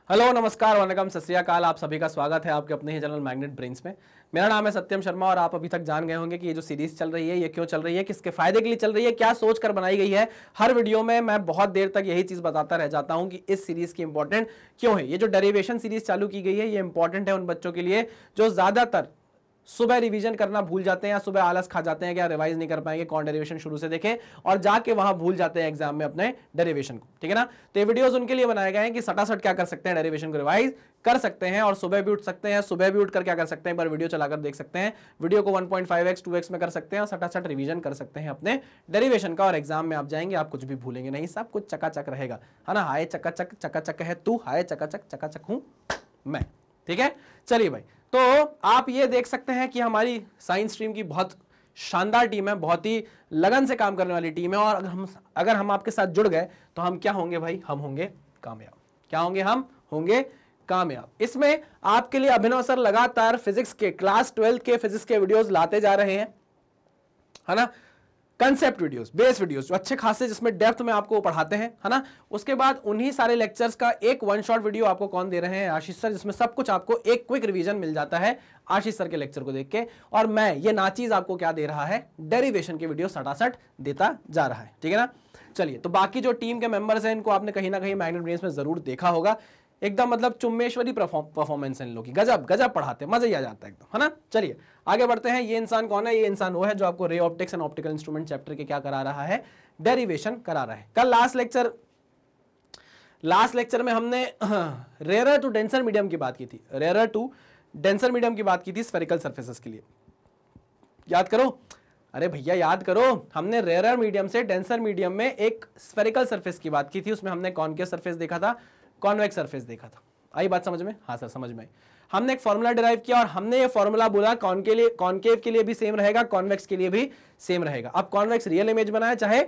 Hello, नमस्कार, वनकम, सत श्री अकाल। आप सभी का स्वागत है आपके अपने ही चैनल मैग्नेट ब्रेन्स में। मेरा नाम है सत्यम शर्मा और आप अभी तक जान गए होंगे कि ये जो सीरीज चल रही है ये क्यों चल रही है, किसके फायदे के लिए चल रही है, क्या सोच कर बनाई गई है। हर वीडियो में मैं बहुत देर तक यही चीज बताता रह जाता हूं कि इस सीरीज की इंपॉर्टेंट क्यों है। ये जो डेरिवेशन सीरीज चालू की गई है ये इंपॉर्टेंट है उन बच्चों के लिए जो ज्यादातर सुबह रिवीजन करना भूल जाते हैं या सुबह आलस खा जाते हैं कि यार रिवाइज नहीं कर पाएंगे, कौन डेरिवेशन शुरू से देखे, और जाके वहां भूल जाते हैं एग्जाम में अपने डेरिवेशन को। ठीक है ना। तो ये वीडियोस उनके लिए बनाए गए हैं कि सटासट क्या कर सकते हैं, डेरिवेशन को रिवाइज कर सकते हैं और सुबह भी उठ सकते हैं। सुबह भी उठकर क्या कर सकते हैं, एक बार वीडियो चलाकर देख सकते हैं, वीडियो को 1.5x 2x में कर सकते हैं और सटासट रिवीजन कर सकते हैं अपने डेरिवेशन का। और एग्जाम में आप जाएंगे आप कुछ भी भूलेंगे नहीं, सब कुछ चकाचक रहेगा, है ना। हाय चकाचक, चकाचक है तू, हाय चकाचक, चकाचक हूं मैं। ठीक है, चलिए भाई। तो आप ये देख सकते हैं कि हमारी साइंस स्ट्रीम की बहुत शानदार टीम है, बहुत ही लगन से काम करने वाली टीम है। और अगर हम आपके साथ जुड़ गए तो हम क्या होंगे भाई, हम होंगे कामयाब। क्या होंगे, हम होंगे कामयाब। इसमें आपके लिए अभिनव सर लगातार फिजिक्स के क्लास 12 के फिजिक्स के वीडियोस लाते जा रहे हैं, है ना। कंसेप्ट वीडियोस, बेस वीडियोस जो अच्छे खासे, जिसमें डेप्थ में आपको पढ़ाते हैं, है ना। उसके बाद उन्हीं सारे लेक्चर्स का एक वन शॉट वीडियो आपको कौन दे रहे हैं, आशीष सर, जिसमें सब कुछ आपको एक क्विक रिवीजन मिल जाता है आशीष सर के लेक्चर को देख के। और मैं ये नाचीज आपको क्या दे रहा है, डेरिवेशन के वीडियो सटासट देता जा रहा है। ठीक है ना। चलिए, तो बाकी जो टीम के मेंबर्स हैं इनको आपने कहीं ना कहीं मैग्नेट ब्रेन्स में जरूर देखा होगा। एकदम मतलब चुम्मेश्वरी परफॉर्मेंस है इन लोगों की, गजब गजब पढ़ाते हैं, मजा ही आ जाता है एकदम, है ना। चलिए आगे बढ़ते हैं। ये इंसान कौन है, ये इंसान वो है जो आपको ray optics and optical instrument chapter के क्या करा रहा है, डेरिवेशन करा रहा है। कल लास्ट लेक्चर में हमने रेयर टू डेंसर मीडियम की बात की थी, रेयर टू डेंसर मीडियम की बात की थी स्फेरिकल सर्फेसेस के लिए। याद करो, अरे भैया याद करो, हमने रेयर मीडियम से डेंसर मीडियम में एक स्फेरिकल सर्फेस की बात की थी। उसमें हमने कॉनकेव सरफेस देखा था, कॉन्वेक्स सरफेस देखा था। आई बात समझ में? हाँ सर समझ में आई। हमने एक फॉर्मूला डिराइव किया और हमने ये फॉर्मूला बोला कॉनकेव के लिए भी सेम रहेगा, कॉन्वेक्स के लिए भी सेम रहेगा। अब कॉन्वेक्स रियल इमेज बनाए चाहे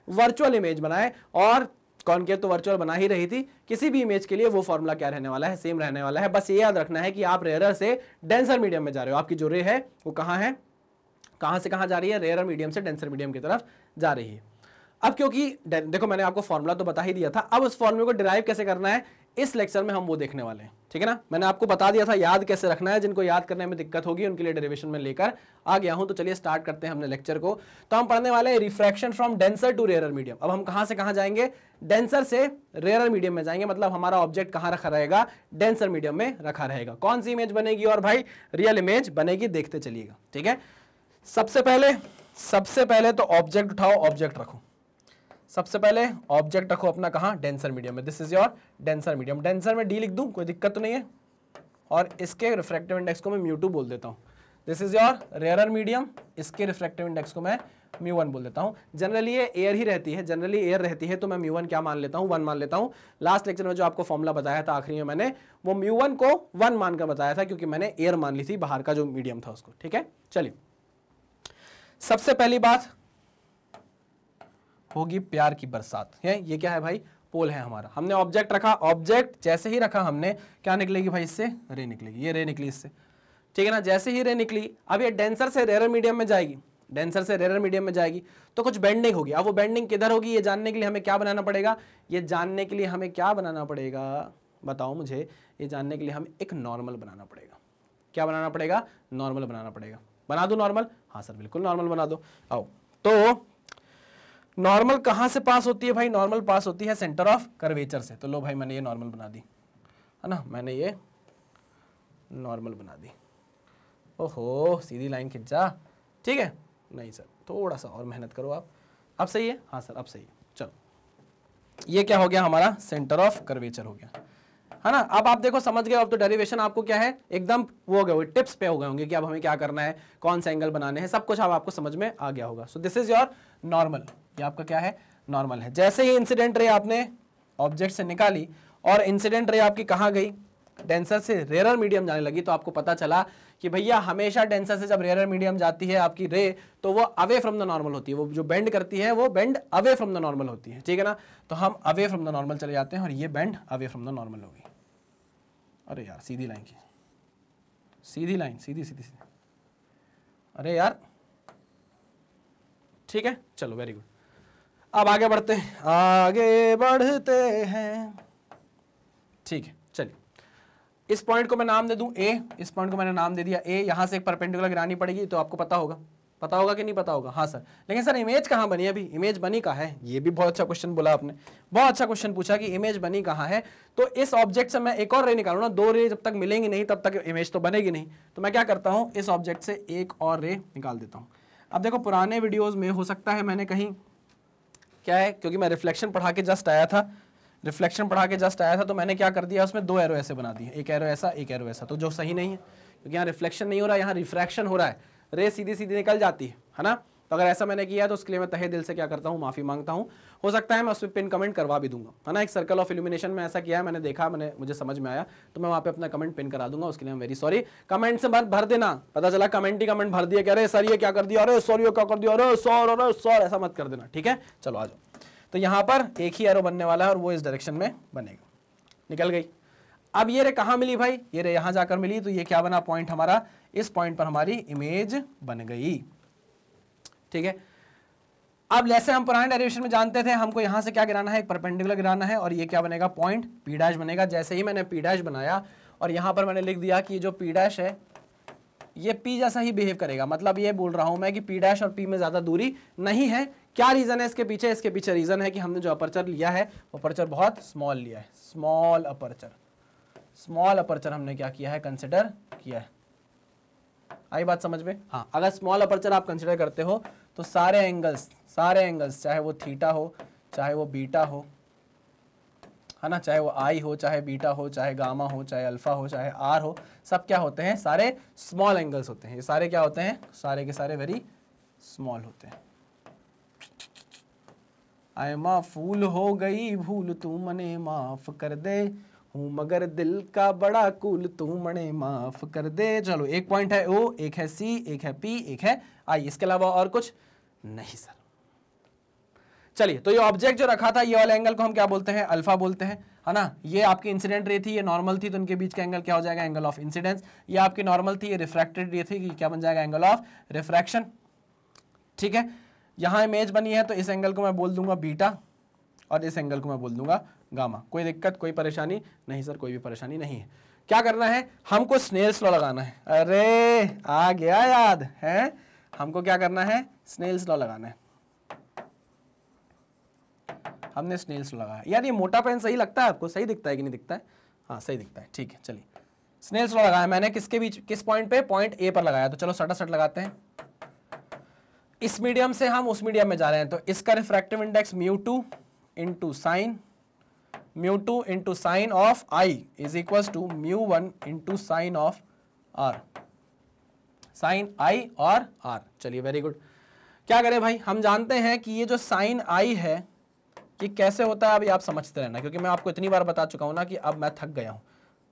वर्चुअल इमेज बनाए, और कॉनकेव तो वर्चुअल बना ही रही थी, किसी भी इमेज के लिए वो फॉर्मूला क्या रहने वाला है, सेम रहने वाला है। बस ये याद रखना है कि आप रेयर से डेंसर मीडियम में जा रहे हो, आपकी जो रे है वो कहाँ है, कहाँ से कहाँ जा रही है, रेयर मीडियम से डेंसर मीडियम की तरफ जा रही है। अब क्योंकि देखो मैंने आपको फॉर्मूला तो बता ही दिया था, अब उस फॉर्मूले को डिराइव कैसे करना है इस लेक्चर में हम वो देखने वाले हैं। ठीक है ना। मैंने आपको बता दिया था याद कैसे रखना है, जिनको याद करने में दिक्कत होगी उनके लिए डेरिवेशन में लेकर आ गया हूं। तो चलिए स्टार्ट करते हैं हमने लेक्चर को। तो हम पढ़ने वाले हैं refraction from denser to rare medium. अब हम कहां से कहां जाएंगे, डेंसर से रेयर मीडियम में जाएंगे। मतलब हमारा ऑब्जेक्ट कहां रखा रहेगा, डेंसर मीडियम में रखा रहेगा। कौन सी इमेज बनेगी, और भाई रियल इमेज बनेगी, देखते चलिएगा। ठीक है, सबसे पहले तो ऑब्जेक्ट उठाओ, ऑब्जेक्ट रखो। सबसे पहले ऑब्जेक्ट रखो अपना कहां, डेंसर मीडियम में। This is your denser medium. Denser में डी लिख दूं, कोई दिक्कत तो नहीं है। और इसके रिफ्रैक्टिव इंडेक्स को मैं μ2 बोल देता हूं। This is your rare medium, इसके रिफ्रैक्टिव इंडेक्स को मैं μ1 बोल देता हूं। जनरली ये एयर ही रहती है, जनरली एयर रहती है, तो मैं μ1 क्या मान लेता हूं, 1 मान लेता हूं। लास्ट लेक्चर में जो आपको फॉर्मूला बताया था आखिरी में, मैंने वो μ1 को 1 मानकर बताया था, क्योंकि मैंने एयर मान ली थी, बाहर का जो मीडियम था उसको। ठीक है, चलिए सबसे पहली बात होगी प्यार की बरसात है। ये क्या है भाई, पोल है हमारा। हमने ऑब्जेक्ट रखा, ऑब्जेक्ट जैसे ही रखा हमने, क्या निकलेगी भाई, इससे रे निकलेगी, ये रे निकली इससे। ठीक है ना, जैसे ही रे निकली, अब ये डेंसर से रेयर मीडियम में जाएगी, डेंसर से रेयर मीडियम में जाएगी तो कुछ बेंडिंग होगी। अब वो बेंडिंग किधर होगी, ये जानने के लिए हमें क्या बनाना पड़ेगा, ये जानने के लिए हमें क्या बनाना पड़ेगा, बताओ मुझे। ये जानने के लिए हमें एक नॉर्मल बनाना पड़ेगा। क्या बनाना पड़ेगा, नॉर्मल बनाना पड़ेगा। बना दो नॉर्मल, हाँ सर बिल्कुल नॉर्मल बना दो। आओ, तो नॉर्मल कहां से पास होती है भाई, नॉर्मल पास होती है सेंटर ऑफ कर्वेचर से। तो लो भाई मैंने ये नॉर्मल बना दी, है ना, मैंने ये नॉर्मल बना दी। ओहो सीधी लाइन खिंचा, ठीक है। नहीं सर थोड़ा सा और मेहनत करो आप। अब सही है, हाँ सर अब सही है। चलो ये क्या हो गया, हमारा सेंटर ऑफ कर्वेचर हो गया, है ना। अब आप देखो समझ गए। अब तो डेरिवेशन आपको क्या है, एकदम वो हो गए, टिप्स पे हो गए होंगे कि अब हमें क्या करना है, कौन से एंगल बनाने हैं, सब कुछ अब आपको समझ में आ गया होगा। सो दिस इज योर नॉर्मल, ये आपका क्या है, नॉर्मल है। जैसे ही इंसिडेंट रे आपने ऑब्जेक्ट से निकाली और इंसिडेंट रे आपकी कहाँ गई, डेंसर से रेयर मीडियम जाने लगी, तो आपको पता चला कि भैया हमेशा डेंसर से जब रेयर मीडियम जाती है आपकी रे, तो वो अवे फ्रॉम द नॉर्मल होती है। वो जो बेंड करती है वो bend away from the normal होती है। ठीक है ना, तो हम अवे फ्रॉम द नॉर्मल चले जाते हैं और ये bend away from the normal होगी। अरे यार सीधी लाइन की, सीधी लाइन, सीधी सीधी सीधी, अरे यार ठीक है, चलो वेरी गुड। अब आगे बढ़ते हैं, आगे बढ़ते हैं। ठीक है, चलिए इस पॉइंट को मैं नाम दे दूं ए, इस पॉइंट को मैंने नाम दे दिया ए, यहां से एक परपेंडिकुलर गिरानी पड़ेगी, तो आपको पता होगा कि नहीं पता होगा? हाँ सर, लेकिन सर इमेज कहाँ बनी है? अभी इमेज बनी कहाँ है? ये भी बहुत अच्छा क्वेश्चन बोला आपने, बहुत अच्छा क्वेश्चन पूछा कि इमेज बनी कहाँ है। तो इस ऑब्जेक्ट से मैं एक और रे निकालू ना, दो रे जब तक मिलेंगी नहीं तब तक इमेज तो बनेगी नहीं, तो मैं क्या करता हूँ, इस ऑब्जेक्ट से एक और रे निकाल देता हूँ। अब देखो पुराने वीडियोज में हो सकता है मैंने कहीं क्या है, क्योंकि मैं रिफ्लेक्शन पढ़ा के जस्ट आया था, तो मैंने क्या कर दिया, उसमें दो एरो ऐसे बना दिए, एक एरो ऐसा, एक एरो ऐसा, तो जो सही नहीं है, क्योंकि यहाँ रिफ्लेक्शन नहीं हो रहा है, यहाँ रिफ्रैक्शन हो रहा है, रे सीधी सीधी निकल जाती है ना। तो अगर ऐसा मैंने किया तो उसके लिए मैं तहे दिल से क्या करता हूँ, माफी मांगता हूँ। हो सकता है मैं उस पर पिन कमेंट करवा भी दूंगा, है ना। एक सर्कल ऑफ इल्यूमिनेशन में ऐसा किया है, मैंने देखा, मुझे समझ में आया, तो मैं वहाँ पे अपना कमेंट पिन करा दूंगा, उसके लिए वेरी सॉरी। कमेंट से मत भर देना, पता चला कमेंट ही कमेंट भर दिया, कह रहे सर ये क्या कर दिया, अरे सॉरी क्या कर दिया, अरे सॉर, ऐसा मत कर देना, ठीक है। चलो आ जाओ, तो यहाँ पर एक ही एरो बनने वाला है और वो इस डायरेक्शन में बनेगा, निकल गई। अब ये रे कहाँ मिली भाई, ये रे यहाँ जाकर मिली, तो ये क्या बना पॉइंट हमारा, इस पॉइंट पर हमारी इमेज बन गई, ठीक है। अब जैसे हम पुराने डेरिवेशन में जानते थे, हमको यहां से क्या गिराना है, एक परपेंडिकुलर गिराना है, और ये क्या बनेगा, पॉइंट पी डैश बनेगा। जैसे ही मैंने पी डैश बनाया और यहां पर मैंने लिख दिया कि जो पी डैश है ये पी जैसा ही बिहेव करेगा, मतलब ये बोल रहा हूं मैं कि पी डैश और पी में ज्यादा दूरी नहीं है। क्या रीजन है इसके पीछे? इसके पीछे रीजन है कि हमने जो अपर्चर लिया है वो अपर्चर बहुत स्मॉल लिया है, स्मॉल अपर्चर हमने क्या किया है, कंसिडर किया है। आई बात समझ में? हाँ, अगर स्मॉल अपर्चर आप कंसिडर करते हो तो सारे एंगल्स चाहे वो थीटा हो, चाहे वो बीटा हो, है ना, चाहे वो आई हो, चाहे बीटा हो, चाहे गामा हो, चाहे अल्फा हो, चाहे आर हो, सब क्या होते हैं, सारे स्मॉल एंगल्स होते हैं। ये सारे क्या होते हैं, सारे के सारे वेरी स्मॉल होते हैं। आय माँ फूल हो गई भूल, तू मने माफ कर दे, हूँ मगर दिल का बड़ा कूल, तू मने माफ कर दे। चलो एक पॉइंट है ओ, एक है सी, एक है पी, एक है आई, इसके अलावा और कुछ नहीं सर। चलिए, तो ये ऑब्जेक्ट जो रखा था, ये वाले एंगल को हम क्या बोलते हैं, अल्फा बोलते हैं, है ना। ये आपकी इंसिडेंट रे थी, ये नॉर्मल थी, तो उनके बीच का एंगल क्या हो जाएगा, एंगल ऑफ इंसिडेंस। ये आपकी नॉर्मल थी, ये रिफ्रैक्टेड रे थी, कि क्या बन जाएगा, एंगल ऑफ रिफ्रैक्शन, ठीक है। यहाँ इमेज बनी है तो इस एंगल को मैं बोल दूंगा बीटा और इस एंगल को मैं बोल दूंगा गामा। कोई दिक्कत, कोई परेशानी नहीं सर, कोई भी परेशानी नहीं है। क्या करना है, हमको स्नेल्स लॉ लगाना है। अरे आ गया याद है, हमको क्या करना है, स्नेल्स लॉ लगाना है। हमने स्नेल्स लॉ लगाया। यार ये मोटा पेन सही लगता है आपको, सही दिखता है कि नहीं दिखता है? हाँ सही दिखता है, ठीक है। चलिए स्नेल्स लॉ लगाया मैंने, किसके बीच, किस पॉइंट पे, पॉइंट ए पर लगाया। तो चलो सटासट लगाते हैं। इस मीडियम से हम उस मीडियम में जा रहे हैं, तो इसका refractive index μ2 into sine of i is equal to μ1 into sine of r, sine i और आर। चलिए वेरी गुड। क्या करें भाई, हम जानते हैं कि ये जो साइन आई है कि कैसे होता है, अभी आप समझते रहना, क्योंकि मैं आपको इतनी बार बता चुका हूं ना कि अब मैं थक गया हूं।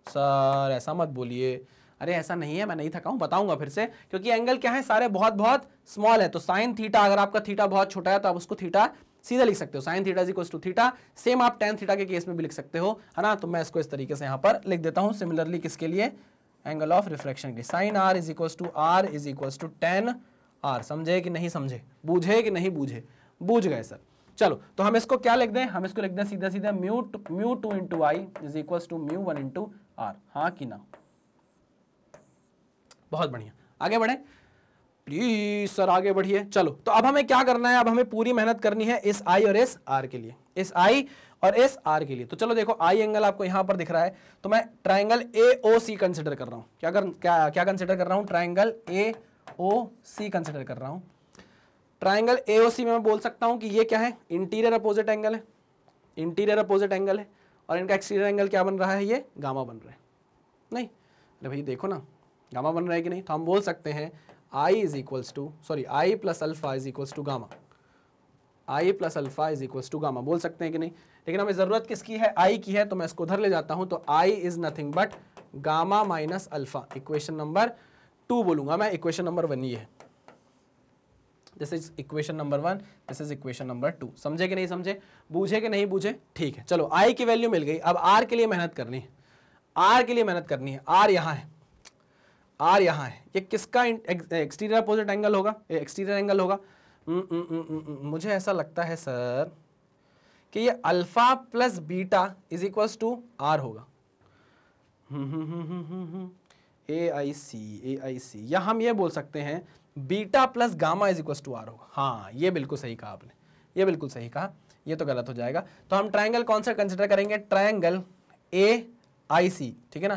सर ऐसा मत बोलिए, अरे ऐसा नहीं है, मैं नहीं थका हूं, बताऊंगा फिर से, क्योंकि एंगल क्या है, सारे बहुत बहुत स्मॉल है। तो साइन थीटा, अगर आपका थीटा बहुत छोटा है तो आप उसको थीटा सीधा लिख सकते हो, sine theta is equal to theta. Same आप टेन थीटा के केस में भी लिख सकते हो, है ना। तो मैं इसको इस तरीके से यहां पर लिख देता हूं। सिमिलरली किसके लिए, एंगल ऑफ रिफ्लेक्शन के लिए, sine r is equal to r is equal to tan r. समझे कि नहीं समझे, बूझे कि नहीं बूझे? बूझ गए सर। चलो तो हम इसको क्या लिख दें, हम इसको लिख दें सीधा सीधा μ2 into i is equal to μ1 into r. हाँ कि ना? बहुत बढ़िया, आगे बढ़े प्लीज सर, आगे बढ़िए। चलो तो अब हमें क्या करना है, अब हमें पूरी मेहनत करनी है इस आई और इस आर के लिए, इस आई और इस आर के लिए। तो चलो देखो, आई एंगल आपको यहां पर दिख रहा है, तो मैं ट्राइंगल AOC कंसिडर कर रहा हूं। क्या कंसिडर कर रहा हूं, ट्राइंगल AOC कंसिडर कर रहा हूं। ट्राइंगल AOC में मैं बोल सकता हूं कि ये क्या है, इंटीरियर अपोजिट एंगल है, इंटीरियर अपोजिट एंगल है, और इनका एक्सटीरियर एंगल क्या बन रहा है, ये गामा बन रहा है। नहीं अरे भाई देखो ना, गामा बन रहा है कि नहीं? तो हम बोल सकते हैं I is equals to, sorry I plus alpha is equals to gamma, I plus alpha is equals to gamma, बोल सकते हैं कि नहीं? लेकिन हमें जरूरत किसकी है, I की है, तो मैं इसको उधर ले जाता हूं। तो I is nothing but gamma minus alpha. Equation number 2 बोलूंगा मैं, इक्वेशन नंबर 1 ये है। This is equation number 1, this is equation number 2। समझे कि नहीं समझे, बूझे कि नहीं बूझे? ठीक है, चलो I की वैल्यू मिल गई। अब R के लिए मेहनत करनी है, R के लिए मेहनत करनी है। R यहाँ है, आर यहाँ है, ये किसका एक्सटीरियर अपोजिट एंगल होगा, एक्सटीरियर एंगल होगा। मुझे ऐसा लगता है सर कि ये alpha plus beta is equals to r होगा। AIC या हम ये बोल सकते हैं beta plus gamma is equal to r होगा। हाँ ये बिल्कुल सही कहा आपने, ये बिल्कुल सही कहा, ये तो गलत हो जाएगा। तो हम ट्रायंगल कौन सा कंसिडर करेंगे, ट्रायंगल AIC, ठीक है ना,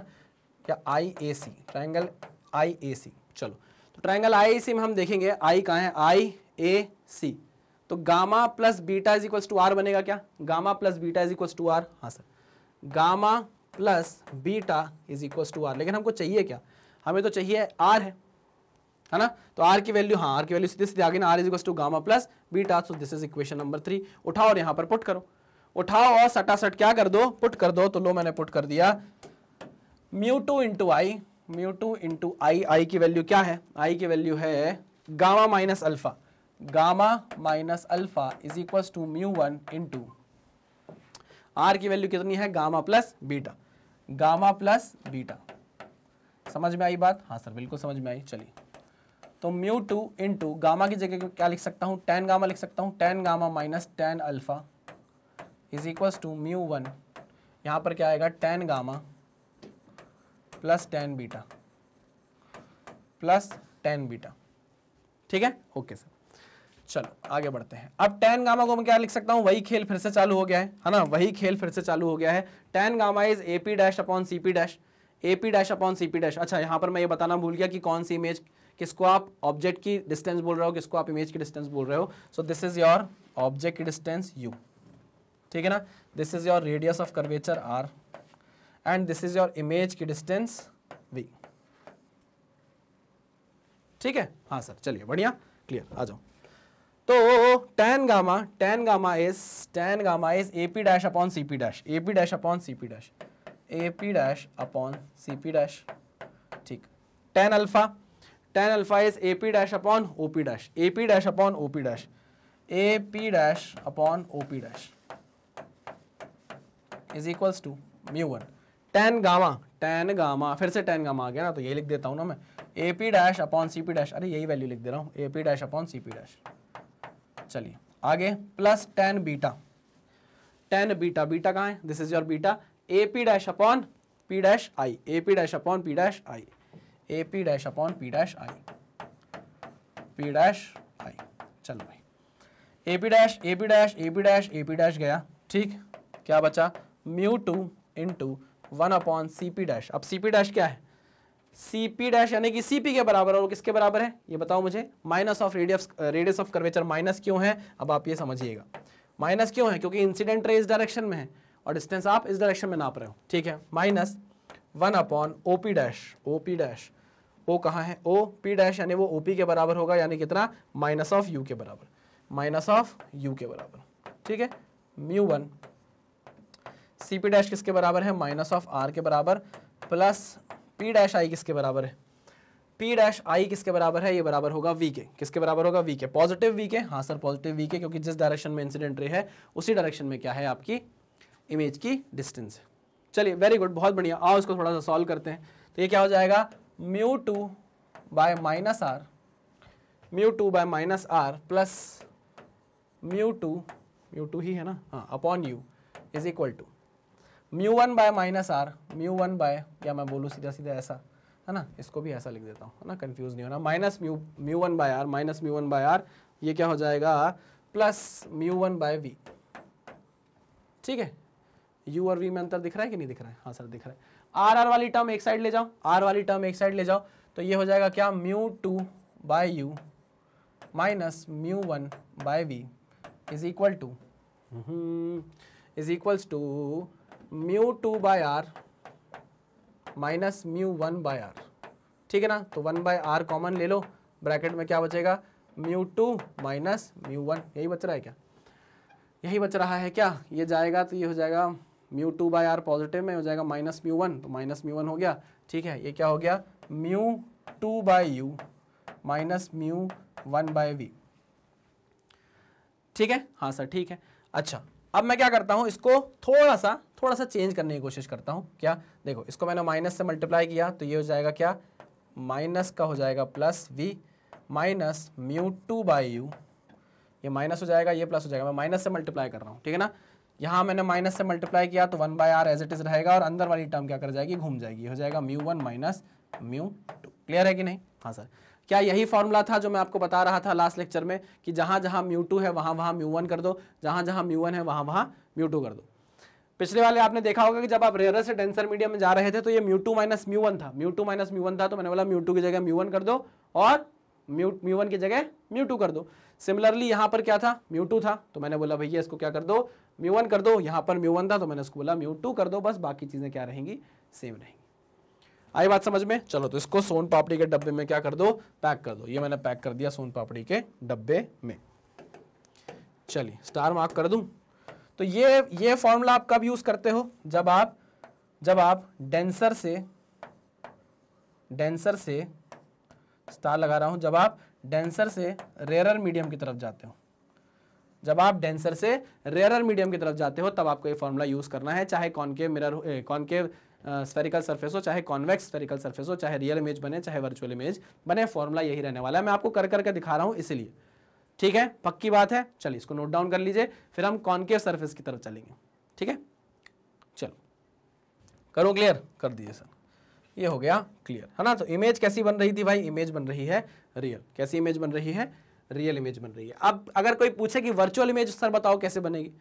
क्या IAC, ट्रायंगल IAC। चलो तो ट्रायंगल IAC में हम देखेंगे आई कहाँ है, IAC, तो gamma plus beta is equal to r बनेगा क्या, gamma plus beta is equal to r, हाँ sir, gamma plus beta is equal to r. लेकिन हमको चाहिए क्या, हमें तो चाहिए आर है ना, तो आर की वैल्यू, हाँ आर की वैल्यू सीधे सीधे आगे ना, r is equal to gamma plus beta, so this is equation number 3। उठाओ और यहाँ पर पुट करो, उठाओ और सटासट क्या कर दो, पुट कर दो। तो लो मैंने पुट कर दिया, μ2 इंटू आई, μ2 इंटू आई, आई की वैल्यू क्या है, आई की वैल्यू है gamma minus alpha, gamma minus alpha is equal to μ1 into r की वैल्यू कितनी है, gamma plus beta, gamma plus beta. समझ में आई बात, हाँ सर बिल्कुल समझ में आई। चलिए तो μ2 इंटू गामा की जगह क्या लिख सकता हूँ, tan गामा लिख सकता हूँ, tan gamma minus tan alpha is equal to μ1, यहाँ पर क्या आएगा, tan gamma plus tan beta plus tan beta, ठीक है, ओके सर। चलो आगे बढ़ते हैं। अब tan गामा को मैं क्या लिख सकता हूँ, वही खेल फिर से चालू हो गया है ना, वही खेल फिर से चालू हो गया है। tan gamma is AP dash upon CP dash, AP dash upon CP dash. अच्छा यहाँ पर मैं ये बताना भूल गया कि कौन सी इमेज, किसको आप ऑब्जेक्ट की डिस्टेंस बोल रहे हो, किसको आप इमेज की डिस्टेंस बोल रहे हो। सो दिस इज योर ऑब्जेक्ट की डिस्टेंस u, ठीक है ना, this is your radius of curvature r and this is your image की डिस्टेंस v, ठीक है, हाँ सर चलिए बढ़िया क्लियर, आ जाओ। तो tan gamma is AP dash upon CP dash, AP dash upon CP dash, AP dash upon CP dash, ठीक। tan alpha is AP dash upon OP dash, AP dash upon OP dash, AP dash upon OP dash is equals to μ1। tan gamma फिर से tan gamma आ गया ना, तो ये लिख देता हूँ ना मैं, AP dash upon CP dash, अरे यही वैल्यू लिख दे रहा हूँ, AP dash upon CP dash. चलिए आगे प्लस tan बीटा, बीटा कहाँ है, this is your beta, AP dash upon P dash I, AP dash upon P dash I, AP dash upon P dash I, P dash I. चलो भाई AP dash AP dash AP dash AP dash गया, ठीक, क्या बचा, μ2 into 1 upon CP dash. अब CP dash क्या है, CP dash यानी कि CP के बराबर, और किसके बराबर है ये बताओ मुझे, minus of radius of curvature. Minus क्यों है, अब आप ये समझिएगा, माइनस क्यों है, क्योंकि इंसिडेंट रे इस डायरेक्शन में है और डिस्टेंस आप इस डायरेक्शन में नाप रहे हो, ठीक है। Minus 1 upon OP dash, OP dash, O कहाँ है, OP डैश यानी वो OP के बराबर होगा, यानी कितना, माइनस ऑफ U के बराबर, माइनस ऑफ U के बराबर, ठीक है। μ1 CP डैश किसके बराबर है, माइनस ऑफ R के बराबर, प्लस P डैश I किसके बराबर है, P डैश I किसके बराबर है, ये बराबर होगा V के, किसके बराबर होगा, V के, पॉजिटिव V के, हाँ सर पॉजिटिव V के, क्योंकि जिस डायरेक्शन में इंसिडेंट रे है उसी डायरेक्शन में क्या है, आपकी इमेज की डिस्टेंस है। चलिए वेरी गुड, बहुत बढ़िया। आओ इसको थोड़ा सा सॉल्व करते हैं। तो ये क्या हो जाएगा, μ2 by minus R, μ2 by minus R plus μ2 ही है ना, हाँ, upon U is equal to μ1 by minus R, μ1 by, या मैं बोलूँ सीधा सीधा ऐसा है ना, इसको भी ऐसा लिख देता हूँ है ना, कंफ्यूज नहीं होना, minus μ1 by R, minus μ1 by R, ये क्या हो जाएगा, प्लस μ1 बाय V, ठीक है। U और V में अंतर दिख रहा है कि नहीं दिख रहा है, हाँ सर दिख रहा है। R वाली टर्म एक साइड ले जाओ, R वाली टर्म एक साइड ले जाओ, तो ये हो जाएगा क्या, μ2 by U minus μ1 by V is equal to μ2 by R minus μ1 by R, ठीक है ना। तो 1 बाय R कॉमन ले लो, ब्रैकेट में क्या बचेगा, μ2 माइनस μ1, यही बच रहा है क्या, यही बच रहा है क्या, ये जाएगा तो ये हो जाएगा μ2 बाय R पॉजिटिव में हो जाएगा माइनस μ1, तो माइनस μ1 हो गया, ठीक है। ये क्या हो गया, μ2 by U minus μ1 by V, ठीक है, हाँ सर ठीक है। अच्छा अब मैं क्या करता हूँ, इसको थोड़ा सा चेंज करने की कोशिश करता हूँ। क्या, देखो इसको मैंने माइनस से मल्टीप्लाई किया तो ये हो जाएगा क्या, माइनस का हो जाएगा plus V minus μ2 by U, ये माइनस हो जाएगा, ये प्लस हो जाएगा, मैं माइनस से मल्टीप्लाई कर रहा हूँ, ठीक है ना। यहाँ मैंने माइनस से मल्टीप्लाई किया तो 1/r एज इट इज रहेगा और अंदर वाली टर्म क्या कर जाएगी, घूम जाएगी, हो जाएगा μ1 माइनस μ2। क्लियर है कि नहीं? हाँ सर। क्या यही फॉर्मूला था जो मैं आपको बता रहा था लास्ट लेक्चर में कि जहां जहां μ2 है वहां वहां μ1 कर दो, जहां जहां μ1 है वहां वहां μ2 कर दो। पिछले वाले आपने देखा होगा कि जब आप रेयर से डेंसर मीडियम में जा रहे थे तो ये μ2 माइनस μ1 था, μ2 माइनस μ1 था, तो मैंने बोला μ2 की जगह μ1 कर दो और μ1 की जगह μ2 कर दो। सिमिलरली यहाँ पर क्या था, μ2 था, तो मैंने बोला भैया इसको क्या कर दो, μ1 कर दो। यहाँ पर μ1 था तो मैंने इसको बोला μ2 कर दो, बस बाकी चीजें क्या रहेंगी, सेम रहेंगी। आई बात समझ में? चलो तो इसको सोन पापड़ी के डब्बे में क्या कर दो, पैक कर दो। ये मैंने पैक कर दिया सोन पापड़ी के डब्बे में। चलिए स्टार मार्क कर दूं। तो ये फॉर्मूला आप कब यूज करते हो, जब आप डेंसर से स्टार लगा रहा हूं, जब आप डेंसर से रेयरर मीडियम की तरफ जाते हो, जब आप डेंसर से रेयरर मीडियम की तरफ जाते हो तब आपको ये फॉर्मूला यूज करना है, चाहे कॉनकेव स्फेरिकल सरफेस हो, चाहे कॉन्वेक्स स्फेरिकल सरफेस हो, चाहे रियल इमेज बने चाहे वर्चुअल इमेज बने, फॉर्मूला यही रहने वाला है। मैं आपको कर करके दिखा रहा हूं इसलिए, ठीक है, पक्की बात है। चलिए इसको नोट डाउन कर लीजिए, फिर हम कॉनकेव सरफेस की तरफ चलेंगे, ठीक है। चलो करो क्लियर, कर दीजिए सर, ये हो गया क्लियर, है ना। तो इमेज कैसी बन रही थी भाई, इमेज बन रही है रियल। कैसी इमेज बन रही है, रियल इमेज बन रही है। अब अगर कोई पूछे कि वर्चुअल इमेज सर बताओ कैसे बनेगी,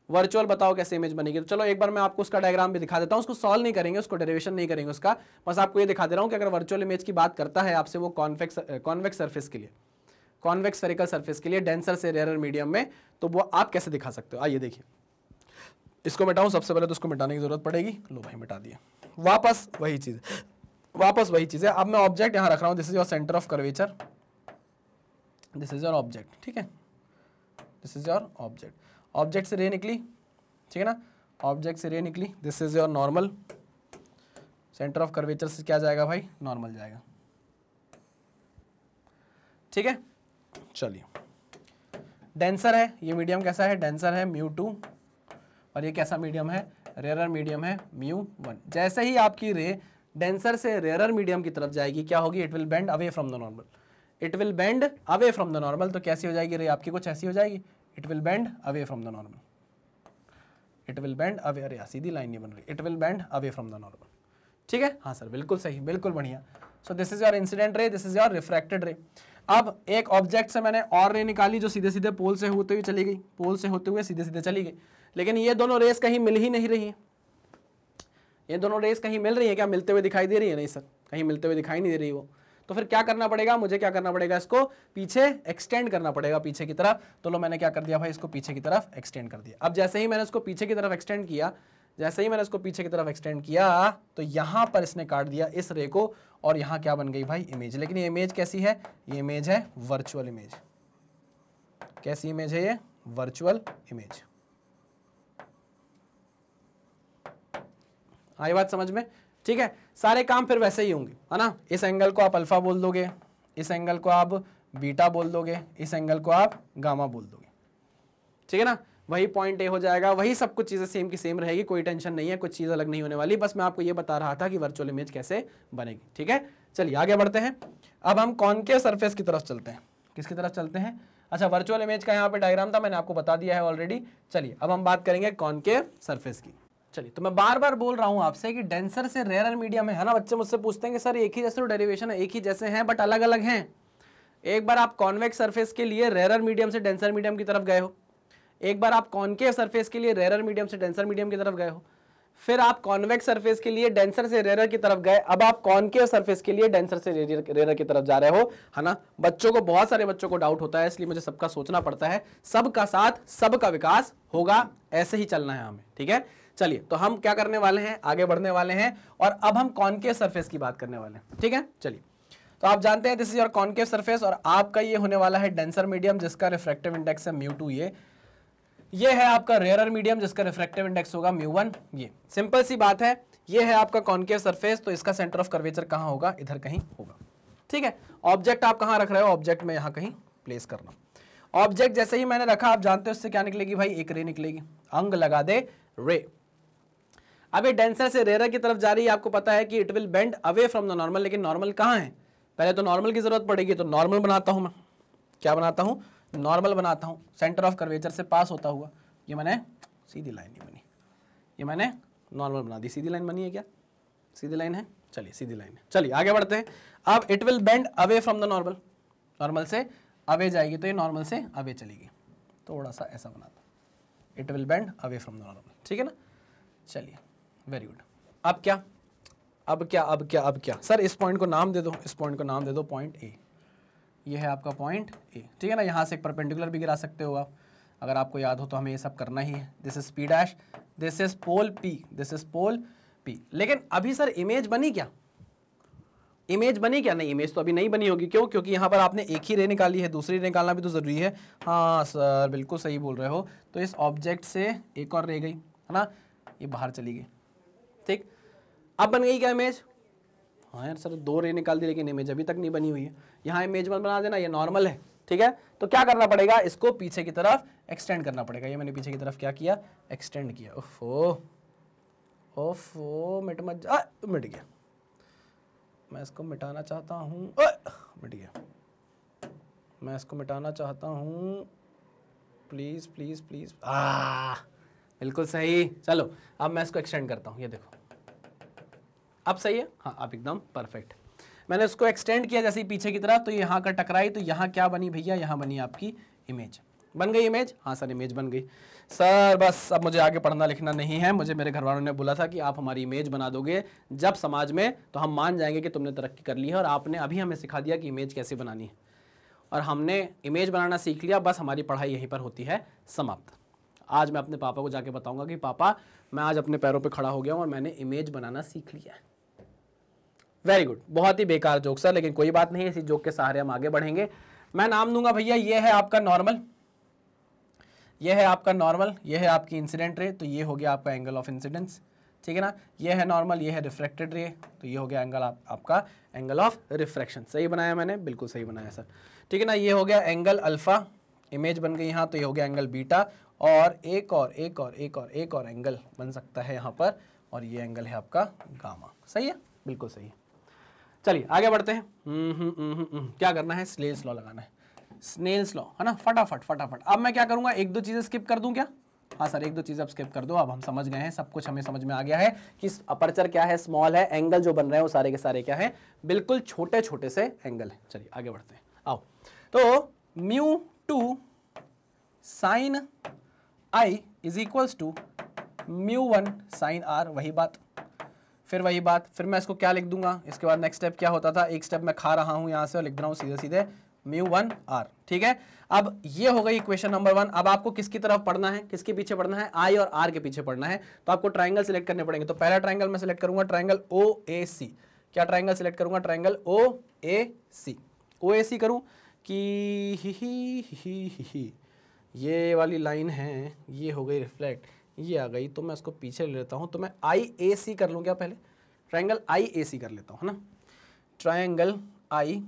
वर्चुअल बताओ कैसे इमेज बनेगी, तो चलो एक बार मैं आपको उसका डायग्राम भी दिखा देता हूं। उसको सॉल्व नहीं करेंगे, उसको डेरिवेशन नहीं करेंगे उसका, बस आपको ये दिखा दे रहा हूं कि अगर वर्चुअल इमेज की बात करता है आपसे वो कॉन्वेक्स सरफेस के लिए, कॉन्वेक्स स्फेरिकल सरफेस के लिए डेंसर से रेयरर मीडियम में, तो वो आप कैसे दिखा सकते हो। आइए देखिए, इसको मिटाऊं सबसे पहले, तो उसको मिटाने की जरूरत पड़ेगी। लो भाई मिटा दिया, वापस वही चीज है। अब मैं ऑब्जेक्ट यहां रख रहा हूं, this is your centre of curvature, this is your object, ठीक है, this is your object. Object से रे निकली, ठीक है ना, ऑब्जेक्ट से रे निकली, this is your normal. Centre of curvature से क्या जाएगा भाई, नॉर्मल जाएगा, ठीक है। चलिए डेंसर है, ये मीडियम कैसा है, डेंसर है μ2, और ये कैसा मीडियम है, रेयरर मीडियम है μ1। जैसे ही आपकी रे डेंसर से रेयरर मीडियम की तरफ जाएगी क्या होगी, it will bend away from the normal, it will bend away from the normal. तो कैसी हो जाएगी रे आपकी, कुछ ऐसी हो जाएगी, it will bend away from the normal, it will bend away, अरे सीधी लाइन नहीं बन रही, it will bend away from the normal, ठीक है। हाँ सर बिल्कुल सही, बिल्कुल बढ़िया। सो this is your incident ray, this is your refracted रे। अब एक ऑब्जेक्ट से मैंने और रे निकाली जो सीधे सीधे पोल से होते हुए चली गई, पोल से होते हुए सीधे सीधे चली गई, लेकिन ये दोनों रेस कहीं मिल ही नहीं रही है। ये दोनों रेस कहीं मिल रही है क्या, मिलते हुए दिखाई दे रही है, नहीं सर कहीं मिलते हुए दिखाई नहीं दे रही वो। तो फिर क्या करना पड़ेगा, मुझे क्या करना पड़ेगा, इसको पीछे एक्सटेंड करना पड़ेगा, पीछे की तरफ। तो लो मैंने क्या कर दिया भाई, इसको पीछे की तरफ एक्सटेंड कर दिया। अब जैसे ही मैंने इसको पीछे की तरफ एक्सटेंड किया, जैसे ही मैंने इसको पीछे की तरफ एक्सटेंड किया, तो यहां पर इसने काट दिया इस रे को, और यहां क्या बन गई भाई, इमेज। लेकिन ये इमेज कैसी है, ये इमेज है वर्चुअल इमेज। कैसी इमेज है ये, वर्चुअल इमेज। आई बात समझ में, ठीक है। सारे काम फिर वैसे ही होंगे, है ना। इस एंगल को आप अल्फा बोल दोगे, इस एंगल को आप बीटा बोल दोगे, इस एंगल को आप गामा बोल दोगे, ठीक है ना। वही पॉइंट ए हो जाएगा, वही सब कुछ चीजें सेम की सेम रहेगी, कोई टेंशन नहीं है, कुछ चीज अलग नहीं होने वाली। बस मैं आपको ये बता रहा था कि वर्चुअल इमेज कैसे बनेगी, ठीक है। चलिए आगे बढ़ते हैं। अब हम कॉनकेव सरफेस की तरफ चलते हैं। किसकी तरफ चलते हैं, अच्छा वर्चुअल इमेज का यहाँ पे डायग्राम था, मैंने आपको बता दिया है ऑलरेडी। चलिए अब हम बात करेंगे कॉनकेव सरफेस की। चलिए तो मैं बार बार बोल रहा हूं आपसे कि डेंसर से रेयरर मीडियम है ना। बच्चे मुझसे पूछते हैं कि सर एक ही जैसे डेरिवेशन है, एक ही जैसे हैं बट अलग अलग हैं। एक बार आप कॉन्वेक्स सरफेस के लिए रेयरर मीडियम से डेंसर मीडियम की तरफ गए हो, एक बार आप कॉनकेव सरफेस के लिए रेयरर मीडियम से डेंसर मीडियम की तरफ गए हो, फिर आप कॉन्वेक्स सरफेस के लिए डेंसर से रेयरर की तरफ गए, अब आप कॉनकेव सरफेस के लिए डेंसर से रेयरर की तरफ जा रहे हो, है ना। बच्चों को, बहुत सारे बच्चों को डाउट होता है, इसलिए मुझे सबका सोचना पड़ता है। सबका साथ सबका विकास होगा, ऐसे ही चलना है हमें, ठीक है। चलिए तो हम क्या करने वाले हैं, आगे बढ़ने वाले हैं, और अब हम कॉनकेव सरफेस की बात करने वाले हैं, ठीक है। चलिए तो आप जानते हैं this is your concave surface, और आपका ये होने वाला है डेंसर मीडियम जिसका रिफ्रैक्टिव इंडेक्स है μ2। ये है आपका रेयरर मीडियम जिसका रिफ्रैक्टिव इंडेक्स होगा μ1। ये सिंपल सी बात है, ये है आपका कॉनकेव सरफेस, तो इसका सेंटर ऑफ कर्वेचर कहाँ होगा, इधर कहीं होगा, ठीक है। ऑब्जेक्ट आप कहाँ रख रहे हो, ऑब्जेक्ट में यहाँ कहीं प्लेस करना। ऑब्जेक्ट जैसे ही मैंने रखा, आप जानते हो इससे क्या निकलेगी भाई, एक रे निकलेगी। अंग लगा दे रे। अब ये डेंसर से रेयरर की तरफ जा रही है, आपको पता है कि it will bend away from the normal, लेकिन नॉर्मल कहाँ है, पहले तो नॉर्मल की जरूरत पड़ेगी। तो नॉर्मल बनाता हूं मैं, क्या बनाता हूं, नॉर्मल बनाता हूं, सेंटर ऑफ कर्वेचर से पास होता हुआ। ये मैंने सीधी लाइन नहीं बनी, ये मैंने नॉर्मल बना दी। सीधी लाइन बनी है क्या? सीधी लाइन है, चलिए सीधी लाइन है। चलिए आगे बढ़ते हैं। अब it will bend away from the normal, normal से अवे जाएगी तो ये नॉर्मल से अवे चलेगी, थोड़ा सा ऐसा बना दो, it will bend away from the normal, ठीक है ना। चलिए वेरी गुड। अब क्या, अब क्या, अब क्या, अब क्या सर? इस पॉइंट को नाम दे दो, इस पॉइंट को नाम दे दो पॉइंट ए। ये है आपका पॉइंट ए, ठीक है ना। यहाँ से एक परपेंडिकुलर भी गिरा सकते हो आप, अगर आपको याद हो तो हमें ये सब करना ही है। This is P dash, this is pole P, this is pole P. लेकिन अभी सर इमेज बनी क्या? इमेज बनी क्या? नहीं, इमेज तो अभी नहीं बनी होगी। क्यों? क्योंकि यहाँ पर आपने एक ही रे निकाली है, दूसरी रे निकालना भी तो जरूरी है। हाँ सर बिल्कुल सही बोल रहे हो। तो इस ऑब्जेक्ट से एक और रे गई है ना, ये बाहर चली गई, ठीक। अब बन गई क्या इमेज? हाँ यार सर 2 रे निकाल दी लेकिन इमेज अभी तक नहीं बनी हुई है। यहाँ इमेज मत बना देना, ये नॉर्मल है, ठीक है। तो क्या करना पड़ेगा, इसको पीछे की तरफ एक्सटेंड करना पड़ेगा। ये मैंने पीछे की तरफ क्या किया, एक्सटेंड किया। ओफो ओफो, मिट गया। मैं इसको मिटाना चाहता हूँ, मिट गया। मैं इसको मिटाना चाहता हूँ, प्लीज प्लीज प्लीज। बिल्कुल सही। चलो अब मैं इसको एक्सटेंड करता हूँ, ये देखो अब सही है। हाँ अब एकदम परफेक्ट। मैंने इसको एक्सटेंड किया जैसे ही पीछे की तरफ, तो ये यहाँ का टकराई, तो यहाँ क्या बनी भैया, यहाँ बनी आपकी इमेज। बन गई इमेज? हाँ सर इमेज बन गई। सर बस अब मुझे आगे पढ़ना लिखना नहीं है। मुझे मेरे घर वालों ने बोला था कि आप हमारी इमेज बना दोगे जब समाज में, तो हम मान जाएंगे कि तुमने तरक्की कर ली है। और आपने अभी हमें सिखा दिया कि इमेज कैसे बनानी है, और हमने इमेज बनाना सीख लिया। बस हमारी पढ़ाई यहीं पर होती है समाप्त। आज मैं अपने पापा को जाके बताऊंगा कि पापा मैं आज अपने पैरों पर खड़ा हो गया हूँ और मैंने इमेज बनाना सीख लिया है। Very good. बहुत ही बेकार जोक सर, लेकिन कोई बात नहीं, इसी जोक के सहारे हम आगे बढ़ेंगे। मैं नाम दूंगा भैया, ये है आपका नॉर्मल, ये है आपका नॉर्मल, ये है आपकी इंसिडेंट रे, तो ये हो गया आपका एंगल ऑफ इंसिडेंस, ठीक है ना। ये है नॉर्मल, ये है रिफ्लेक्टेड रे, तो ये हो गया एंगल आपका एंगल ऑफ रिफ्रैक्शन। सही बनाया मैंने? बिल्कुल सही बनाया सर, ठीक है ना। ये हो गया एंगल अल्फा, इमेज बन गई यहाँ, तो ये हो गया एंगल बीटा। और एक और एंगल बन सकता है यहाँ पर, और ये एंगल है आपका गामा। सही है, बिल्कुल सही है। चलिए आगे बढ़ते हैं। क्या करना है, स्नेल्स लॉ लगाना है, स्नेल्स लॉ, है ना। फटाफट फटाफट। अब मैं क्या करूंगा, 1-2 चीजें स्किप कर दूं क्या? हाँ सर 1-2 चीजें अब स्किप कर दो। अब हम समझ गए हैं, सब कुछ हमें समझ में आ गया है कि अपर्चर क्या है, स्मॉल है, एंगल जो बन रहे हैं वो सारे के सारे क्या है, बिल्कुल छोटे छोटे से एंगल है। चलिए आगे बढ़ते हैं, आओ। तो μ2 sin i is equals to μ1 sin r, वही बात, फिर वही बात। फिर मैं इसको क्या लिख दूंगा, इसके बाद नेक्स्ट स्टेप क्या होता था, एक स्टेप मैं खा रहा हूं यहां से और लिख रहा हूं सीधे सीधे μ1 r, ठीक है। अब ये हो गई इक्वेशन नंबर 1। अब आपको किसकी तरफ पढ़ना है, किसके पीछे पढ़ना है, i और r के पीछे पढ़ना है। तो आपको ट्राइंगल सिलेक्ट करने पड़ेंगे। तो पहला ट्राइंगल मैं सिलेक्ट करूंगा, ट्राइंगल OAC। क्या ट्राइंगल सिलेक्ट करूंगा, ट्राइंगल OAC। OAC करूं कि ही ये वाली लाइन है, ये हो गई रिफ्लेक्ट, ये आ गई, तो मैं इसको पीछे ले लेता हूं। तो मैं IAC कर लूं क्या, पहले ट्राइंगल IAC कर लेता हूं, है ना। ट्राइंगल IAC,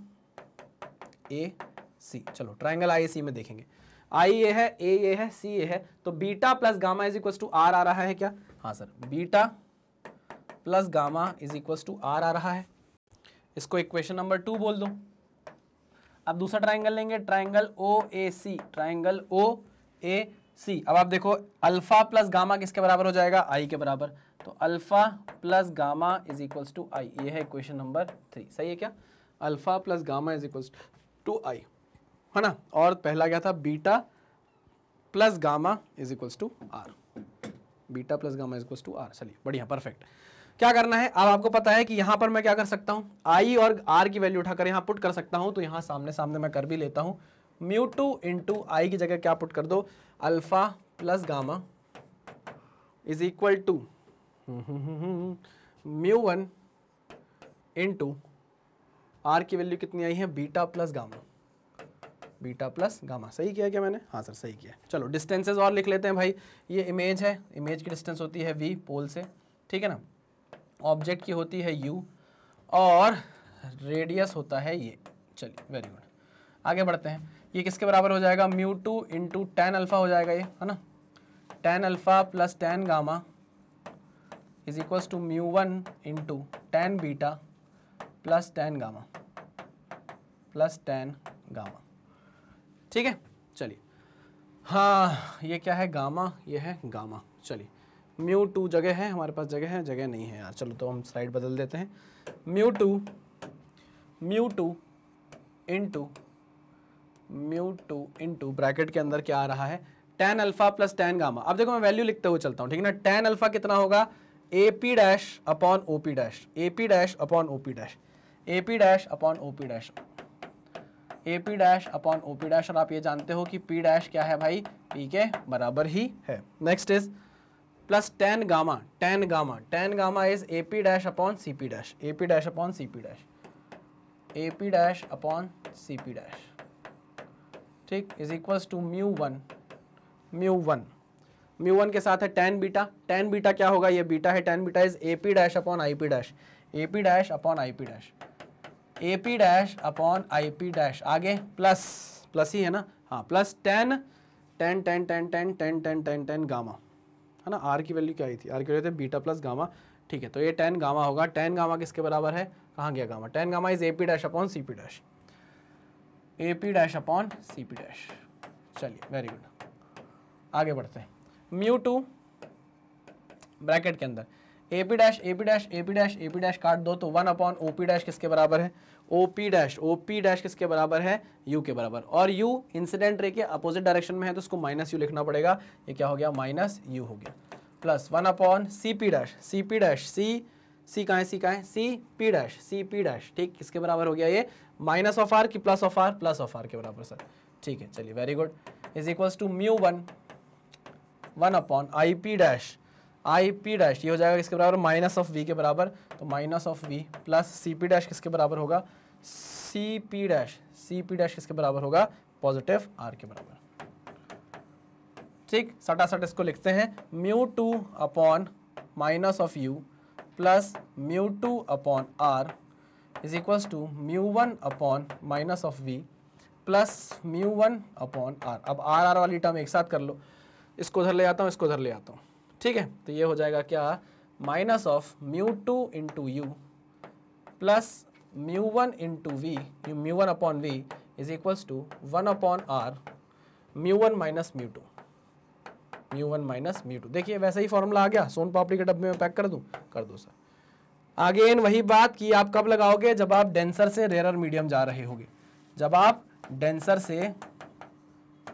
चलो ट्राइंगल IAC में देखेंगे। I ये है, A ये है, C ये है, तो beta plus gamma is equal to R आ रहा है क्या? हाँ sir, beta plus gamma is equal to R आ रहा है। इसको इक्वेशन नंबर 2 बोल दो। अब दूसरा ट्राइंगल लेंगे, ट्राइंगल OAC, ट्राइंगल OAC। अब आप देखो अल्फा प्लस गामा किसके बराबर हो जाएगा, I के बराबर। तो alpha plus gamma is equals to I, ये है इक्वेशन नंबर 3। सही है क्या? Alpha plus gamma is equals to I, है ना। और पहला क्या था, beta plus gamma is equals to R, beta plus gamma is equals to R। चलिए बढ़िया, परफेक्ट। क्या करना है, अब आपको पता है कि यहां पर मैं क्या कर सकता हूं, I और R की वैल्यू उठाकर यहां पुट कर सकता हूं। तो यहां सामने सामने मैं कर भी लेता हूं। μ2 इंटू I की जगह क्या पुट कर दो, alpha plus gamma is equal to μ1 into R की वैल्यू कितनी आई है, beta plus gamma, beta plus gamma. सही किया क्या मैंने? हाँ सर सही किया। चलो डिस्टेंसेस और लिख लेते हैं भाई। ये इमेज है, इमेज की डिस्टेंस होती है v पोल से, ठीक है ना। ऑब्जेक्ट की होती है u और रेडियस होता है ये। चलिए वेरी गुड, आगे बढ़ते हैं। ये किसके बराबर हो जाएगा, μ2 इंटू tan अल्फा हो जाएगा ये, है ना। tan alpha plus tan gamma is equals to μ1 into tan beta plus tan gamma plus tan gamma, ठीक है। चलिए हाँ, ये क्या है, गामा, ये है गामा। चलिए μ2 जगह है हमारे पास, जगह है, जगह नहीं है यार, चलो तो हम स्लाइड बदल देते हैं। μ2 इंटू ब्रैकेट के अंदर क्या आ रहा है, tan alpha plus tan gamma. अब देखो मैं वैल्यू लिखते हुए चलता हूँ, ठीक है ना। tan अल्फा कितना होगा, AP dash upon OP dash, AP dash upon OP dash, AP dash upon OP dash, AP dash upon OP dash. और आप ये जानते हो कि P डैश क्या है भाई, P के बराबर ही है। Next is plus tan gamma, tan gamma is AP dash upon CP dash, AP dash upon CP dash, AP dash upon CP dash, ठीक, is equals to mu one के साथ है tan बीटा क्या होगा, ये बीटा है, tan beta is AP dash upon IP dash, AP dash upon IP dash, AP dash upon IP dash. आगे plus ही है ना, हाँ, प्लस tan गामा है ना। R की वैल्यू क्या आई थी, R की वैल्यू थी बीटा प्लस गामा, ठीक है। तो ये tan गामा होगा, tan गामा किसके बराबर है, कहाँ गया gamma, tan gamma is AP dash upon CP dash, AP dash upon CP dash. चलिए वेरी गुड, आगे बढ़ते हैं। μ2 ब्रैकेट के अंदर AP डैश काट दो तो 1 अपॉन OP डैश किसके बराबर है, OP डैश किसके बराबर है, U के बराबर। और U इंसिडेंट रे के अपोजिट डायरेक्शन में है तो उसको माइनस U लिखना पड़ेगा, ये क्या हो गया, माइनस U हो गया। Plus 1 upon CP dash, C कहाँ है, CP डैश, ठीक, किसके बराबर हो गया ये, माइनस ऑफ R की प्लस ऑफ R के बराबर सर, ठीक है। चलिए very good, is equals to μ1 1 upon IP dash, ये हो जाएगा किसके बराबर, माइनस ऑफ V के बराबर, तो minus of V plus CP dash किसके बराबर होगा, CP डैश किसके बराबर होगा, पॉजिटिव R के बराबर, ठीक। सटासट इसको लिखते हैं, μ2 upon minus of U plus μ2 upon R is equals to μ1 upon minus of V plus μ1 upon R। अब R वाली टर्म एक साथ कर लो, इसको उधर ले आता हूँ, इसको उधर ले आता हूँ, ठीक है। तो ये हो जाएगा क्या, minus of μ2 into U plus μ1 into V, μ1 upon V is equals to 1 upon R μ1 minus μ2। देखिए वैसा ही फॉर्मूला आ गया, सोन पापड़ी के डब्बे में पैक कर दूं, कर दो सर। आगे वही बात कि आप कब लगाओगे, जब आप डेंसर से रेयर मीडियम जा रहे होगे, जब आप डेंसर से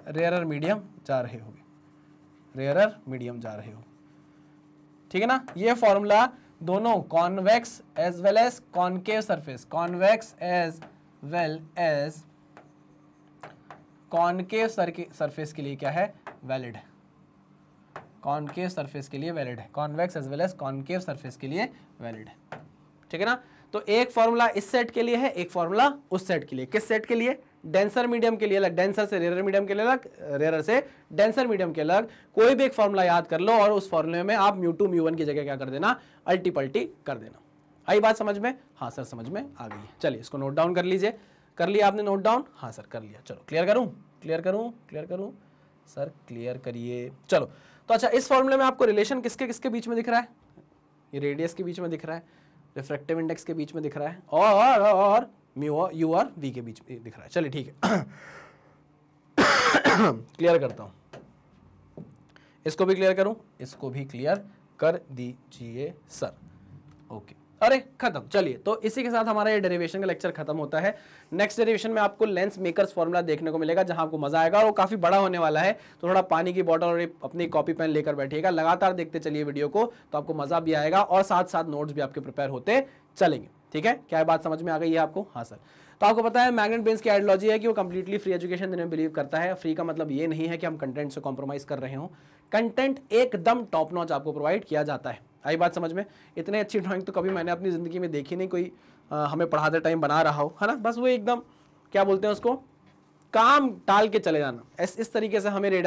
रेयर मीडियम जा रहे होगे, ठीक है ना। ये फॉर्मूला दोनों convex as well as concave surface, surface के लिए क्या है, वैलिड है, कॉनकेव सरफेस के लिए वैलिड है, convex as well as concave surface के लिए वैलिड है, ठीक है ना। तो एक फॉर्मूला इस सेट के लिए है, एक फॉर्मूला उस सेट के लिए। किस सेट के लिए, डेंसर मीडियम के लिए अलग, डेंसर से रेयर मीडियम के लिए अलग, रेयर से डेंसर मीडियम के अलग। कोई भी एक फॉर्मूला याद कर लो और उस फॉर्मूले में आप μ2 μ1 की जगह क्या कर देना, अल्टी पल्टी कर देना। आई बात समझ में, हाँ सर समझ में आ गई है। चलिए इसको नोट डाउन कर लीजिए, कर लिया आपने नोट डाउन, हाँ सर कर लिया। चलो क्लियर करूं सर, क्लियर करिए। चलो तो अच्छा, इस फॉर्मूले में आपको रिलेशन किसके किसके बीच में दिख रहा है, ये रेडियस के बीच में दिख रहा है, रिफ्रैक्टिव इंडेक्स के बीच में दिख रहा है, और म्यू यू और वी के बीच में दिख रहा है। चलिए ठीक है, क्लियर करता हूं, इसको भी क्लियर करूं, इसको भी क्लियर कर दीजिए सर। ओके, अरे खत्म। चलिए तो इसी के साथ हमारा ये डेरिवेशन का लेक्चर खत्म होता है। नेक्स्ट डेरिवेशन में आपको लेंस मेकर्स फॉर्मूला देखने को मिलेगा, जहां आपको मजा आएगा और वो काफी बड़ा होने वाला है। तो थोड़ा पानी की बोतल और अपनी कॉपी पेन लेकर बैठिएगा, लगातार देखते चलिए वीडियो को, तो आपको मजा भी आएगा और साथ साथ नोट्स भी आपके प्रिपेयर होते चलेंगे। ठीक है, क्या बात समझ में आ गई है आपको? हाँ सर। तो आपको पता है मैग्नेट ब्रेन्स की आइडियोलॉजी है कि वो कंप्लीटली फ्री एजुकेशन देने में बिलीव करता है। फ्री का मतलब ये नहीं है कि हम कंटेंट से कॉम्प्रोमाइज कर रहे हो, कंटेंट एकदम टॉप नॉच आपको प्रोवाइड किया जाता है। आई बात समझ में? इतने अच्छी ड्राइंग तो कभी मैंने अपनी ज़िंदगी में देखी नहीं, कोई हमें पढ़ाते टाइम बना रहा हो, है ना। बस वो एकदम क्या बोलते हैं उसको, काम टाल के चले जाना। इस तरीके से हमें रे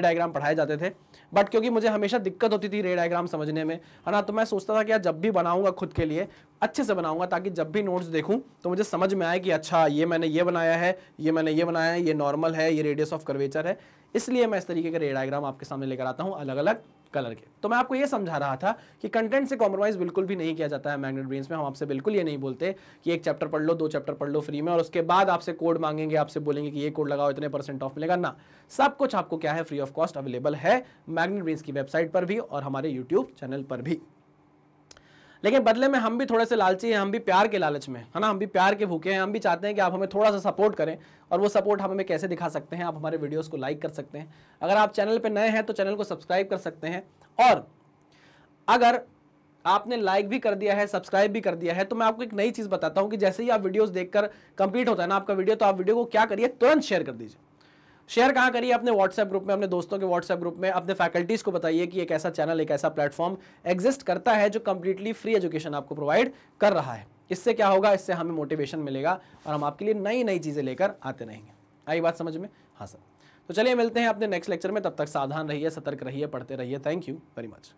डायग्राम पढ़ाए जाते थे। बट क्योंकि मुझे हमेशा दिक्कत होती थी रे डायग्राम समझने में, है ना, तो मैं सोचता था कि यार जब भी बनाऊंगा खुद के लिए अच्छे से बनाऊंगा, ताकि जब भी नोट्स देखूं तो मुझे समझ में आए कि अच्छा ये मैंने ये बनाया है, ये मैंने ये बनाया है, ये नॉर्मल है, ये रेडियस ऑफ कर्वेचर है। इसलिए मैं इस तरीके के रे डायग्राम आपके सामने लेकर आता हूं अलग अलग कलर के। तो मैं आपको ये समझा रहा था कि कंटेंट से कॉम्प्रोमाइज बिल्कुल भी नहीं किया जाता है मैग्नेट ब्रेन्स में। हम आपसे बिल्कुल ये नहीं बोलते कि एक चैप्टर पढ़ लो, 2 चैप्टर पढ़ लो फ्री में और उसके बाद आपसे कोड मांगेंगे, आपसे बोलेंगे कि ये कोड लगाओ इतने % ऑफ मिलेगा ना। सब कुछ आपको क्या है, फ्री ऑफ कॉस्ट अवेलेबल है मैग्नेट ब्रेन्स की वेबसाइट पर भी और हमारे यूट्यूब चैनल पर भी। लेकिन बदले में हम भी थोड़े से लालची हैं, हम भी प्यार के लालच में है ना, हम भी प्यार के भूखे हैं। हम भी चाहते हैं कि आप हमें थोड़ा सा सपोर्ट करें, और वो सपोर्ट हम हमें कैसे दिखा सकते हैं, आप हमारे वीडियोस को लाइक कर सकते हैं। अगर आप चैनल पे नए हैं तो चैनल को सब्सक्राइब कर सकते हैं, और अगर आपने लाइक भी कर दिया है, सब्सक्राइब भी कर दिया है, तो मैं आपको एक नई चीज़ बताता हूँ कि जैसे ही आप वीडियोस देखकर कंप्लीट होता है ना आपका वीडियो, तो आप वीडियो को क्या करिए, तुरंत शेयर कर दीजिए। शेयर कहाँ करिए, अपने व्हाट्सएप ग्रुप में, अपने दोस्तों के व्हाट्सएप ग्रुप में, अपने फैकल्टीज़ को बताइए कि एक ऐसा चैनल, एक ऐसा प्लेटफॉर्म एग्जिस्ट करता है जो कंप्लीटली फ्री एजुकेशन आपको प्रोवाइड कर रहा है। इससे क्या होगा, इससे हमें मोटिवेशन मिलेगा और हम आपके लिए नई नई चीज़ें लेकर आते रहेंगे। आई बात समझ में? हाँ सर। तो चलिए मिलते हैं अपने नेक्स्ट लेक्चर में, तब तक सावधान रहिए, सतर्क रहिए, पढ़ते रहिए। Thank you very much.